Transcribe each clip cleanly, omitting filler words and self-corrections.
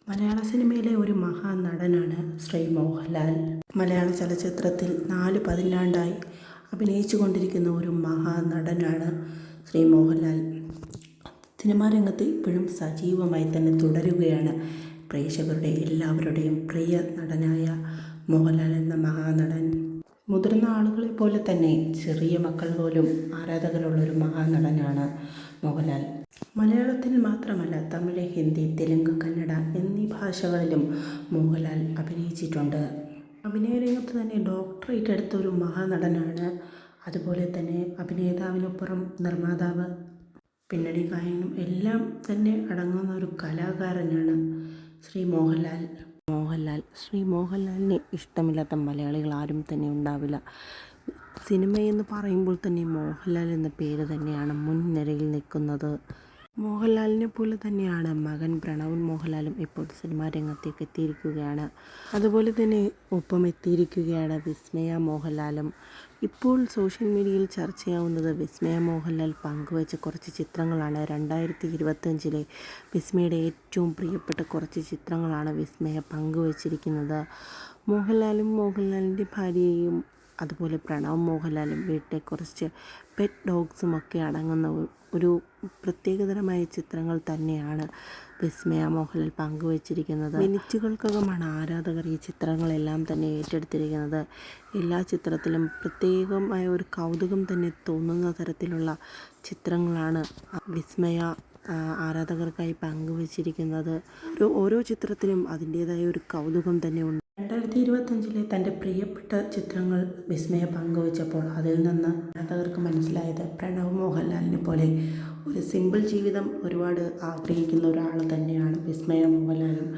മലയാള സിനിമയിലെ ഒരു മഹാനടനാണ് ശ്രീ മോഹൻലാൽ. മലയാള ചലച്ചിത്രത്തിൽ 4 പതിറ്റാണ്ടായി അഭിനയിച്ചു കൊണ്ടിരിക്കുന്ന ഒരു മഹാനടനാണ് ശ്രീ മോഹൻലാൽ. സിനിമാ രംഗത്ത് ഇപ്പോഴും സജീവമായി തന്നെ തുടരുകയാണ് പ്രേക്ഷകരുടെ എല്ലാവരുടെയും പ്രിയ നടനായ മോഹൻലാൽ എന്ന മഹാനടൻ. മുതിർന്ന ആളുകളെ പോലെ തന്നെ ചെറിയ മക്കൾ പോലും ആരാധകരുള്ളൊരു മഹാനടനാണ് മോഹൻലാൽ. മലയാളത്തിൽ മാത്രമല്ല, തമിഴ്, ഹിന്ദി, തെലുങ്ക്, കന്നഡ എന്നീ ഭാഷകളിലും മോഹൻലാൽ അഭിനയിച്ചിട്ടുണ്ട്. അഭിനയ രംഗത്ത് തന്നെ ഡോക്ടറേറ്റ് എടുത്ത ഒരു മഹാനടനാണ്. അതുപോലെ തന്നെ അഭിനേതാവിനപ്പുറം നിർമ്മാതാവ്, പിന്നണി ഗായകനും എല്ലാം തന്നെ അടങ്ങുന്ന ഒരു കലാകാരനാണ് ശ്രീ മോഹൻലാൽ. ശ്രീ മോഹൻലാലിനെ ഇഷ്ടമില്ലാത്ത മലയാളികൾ ആരും തന്നെ ഉണ്ടാവില്ല. സിനിമയെന്ന് പറയുമ്പോൾ തന്നെ മോഹൻലാൽ എന്ന പേര് തന്നെയാണ് മുൻനിരയിൽ നിൽക്കുന്നത്. മോഹൻലാലിനെ പോലെ തന്നെയാണ് മകൻ പ്രണവ് മോഹൻലാലും ഇപ്പോൾ സിനിമാ രംഗത്തേക്ക് എത്തിയിരിക്കുകയാണ്. അതുപോലെ തന്നെ ഒപ്പം എത്തിയിരിക്കുകയാണ് വിസ്മയ മോഹൻലാലും. ഇപ്പോൾ സോഷ്യൽ മീഡിയയിൽ ചർച്ചയാവുന്നത് വിസ്മയ മോഹൻലാൽ പങ്കുവച്ച കുറച്ച് ചിത്രങ്ങളാണ്. 2025 വിസ്മയുടെ ഏറ്റവും പ്രിയപ്പെട്ട കുറച്ച് ചിത്രങ്ങളാണ് വിസ്മയ പങ്കുവച്ചിരിക്കുന്നത്. മോഹൻലാലും മോഹൻലാലിൻ്റെ ഭാര്യയും അതുപോലെ പ്രണവ് മോഹൻലാലും വീട്ടിലെ കുറച്ച് പെറ്റ് ഡോഗ്സുമൊക്കെ അടങ്ങുന്ന ഒരു പ്രത്യേകതരമായ ചിത്രങ്ങൾ തന്നെയാണ് വിസ്മയ മോഹൻലാൽ പങ്കുവച്ചിരിക്കുന്നത്. മിനിറ്റുകൾക്കകമാണ് ആരാധകർ ഈ ചിത്രങ്ങളെല്ലാം തന്നെ ഏറ്റെടുത്തിരിക്കുന്നത്. എല്ലാ ചിത്രത്തിലും പ്രത്യേകമായ ഒരു കൗതുകം തന്നെ തോന്നുന്ന തരത്തിലുള്ള ചിത്രങ്ങളാണ് വിസ്മയ ആരാധകർക്കായി പങ്കുവച്ചിരിക്കുന്നത്. ഓരോ ചിത്രത്തിലും അതിൻ്റേതായ ഒരു കൗതുകം തന്നെ ഉണ്ട്. 2025 തൻ്റെ പ്രിയപ്പെട്ട ചിത്രങ്ങൾ വിസ്മയ പങ്കുവച്ചപ്പോൾ അതിൽ നിന്ന് ആരാധകർക്ക് മനസ്സിലായത് പ്രണവ് മോഹൻലാലിനെ പോലെ ഒരു സിമ്പിൾ ജീവിതം ഒരുപാട് ആഗ്രഹിക്കുന്ന ഒരാൾ തന്നെയാണ് വിസ്മയ മോഹൻലാലും.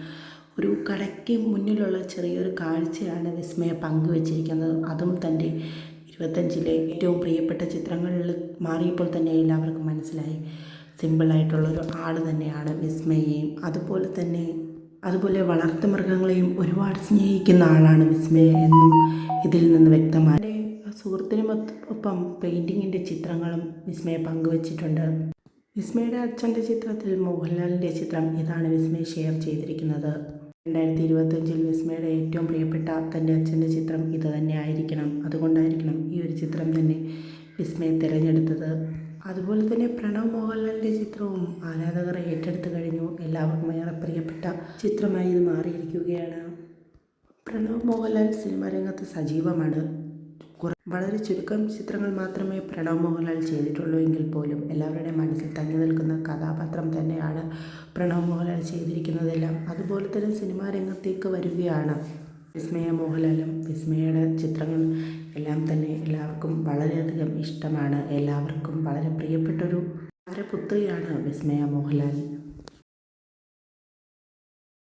ഒരു കടയ്ക്ക് മുന്നിലുള്ള ചെറിയൊരു കാഴ്ചയാണ് വിസ്മയ പങ്കുവച്ചിരിക്കുന്നത്. അതും തൻ്റെ 25 ഏറ്റവും പ്രിയപ്പെട്ട ചിത്രങ്ങളിൽ മാറിയപ്പോൾ തന്നെ എല്ലാവർക്കും മനസ്സിലായി സിമ്പിളായിട്ടുള്ളൊരു ആൾ തന്നെയാണ് വിസ്മയയും. അതുപോലെ വളർത്തുമൃഗങ്ങളെയും ഒരുപാട് സ്നേഹിക്കുന്ന ആളാണ് വിസ്മയ എന്നും ഇതിൽ നിന്ന് വ്യക്തമായി. സുഹൃത്തിനുമൊപ്പം പെയിൻറ്റിങ്ങിൻ്റെ ചിത്രങ്ങളും വിസ്മയ പങ്കുവച്ചിട്ടുണ്ട്. വിസ്മയുടെ അച്ഛൻ്റെ ചിത്രത്തിൽ മോഹൻലാലിൻ്റെ ചിത്രം ഇതാണ് വിസ്മയ ഷെയർ ചെയ്തിരിക്കുന്നത്. 2025 വിസ്മയുടെ ഏറ്റവും പ്രിയപ്പെട്ട തൻ്റെ അച്ഛൻ്റെ ചിത്രം ഇത് തന്നെ ആയിരിക്കണം. അതുകൊണ്ടായിരിക്കണം ഈ ഒരു ചിത്രം തന്നെ വിസ്മയ തിരഞ്ഞെടുത്തത്. അതുപോലെ തന്നെ പ്രണവ് മോഹൻലാലിൻ്റെ ചിത്രവും ആരാധകർ ഏറ്റെടുത്തു കഴിഞ്ഞു. എല്ലാവർക്കും ഏറെ പ്രിയപ്പെട്ട ചിത്രമായി ഇത് മാറിയിരിക്കുകയാണ്. പ്രണവ് മോഹൻലാൽ സിനിമാ രംഗത്ത് സജീവമാണ്. വളരെ ചുരുക്കം ചിത്രങ്ങൾ മാത്രമേ പ്രണവ് മോഹൻലാൽ ചെയ്തിട്ടുള്ളൂ എങ്കിൽ പോലും എല്ലാവരുടെയും മനസ്സിൽ തങ്ങി നിൽക്കുന്ന കഥാപാത്രം തന്നെയാണ് പ്രണവ് മോഹൻലാൽ ചെയ്തിരിക്കുന്നതെല്ലാം. അതുപോലെ തന്നെ സിനിമാ രംഗത്തേക്ക് വരികയാണ് വിസ്മയ മോഹൻലാലും. വിസ്മയയുടെ ചിത്രങ്ങൾ എല്ലാം തന്നെ എല്ലാവർക്കും വളരെയധികം ഇഷ്ടമാണ്. എല്ലാവർക്കും വളരെ പ്രിയപ്പെട്ടൊരു താരപുത്രിയാണ് വിസ്മയ മോഹൻലാൽ.